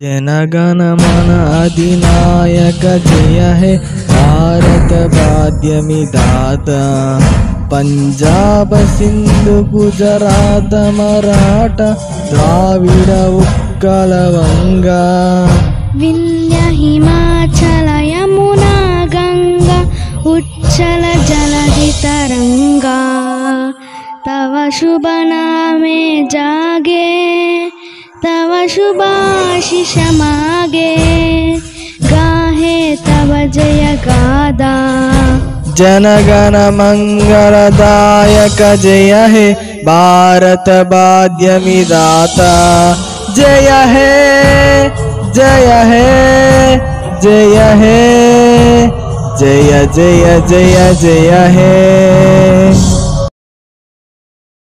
जनगण मन अधिनायक जय हे भारत भाग्य विधाता। पंजाब सिंधु गुजरात मराठा द्राविड उत्कल वंगा। विंध्य हिमाचल यमुना गंगा उच्चल जलधि तरंगा। तव शुभ नामे जागे तव शुभाशिष मागे। गाहे तव जय गादा। जनगण मंगलदायक जय हे भारत भाग्य विधाता। जय हे जय हे जय हे जय जय जय जय हे।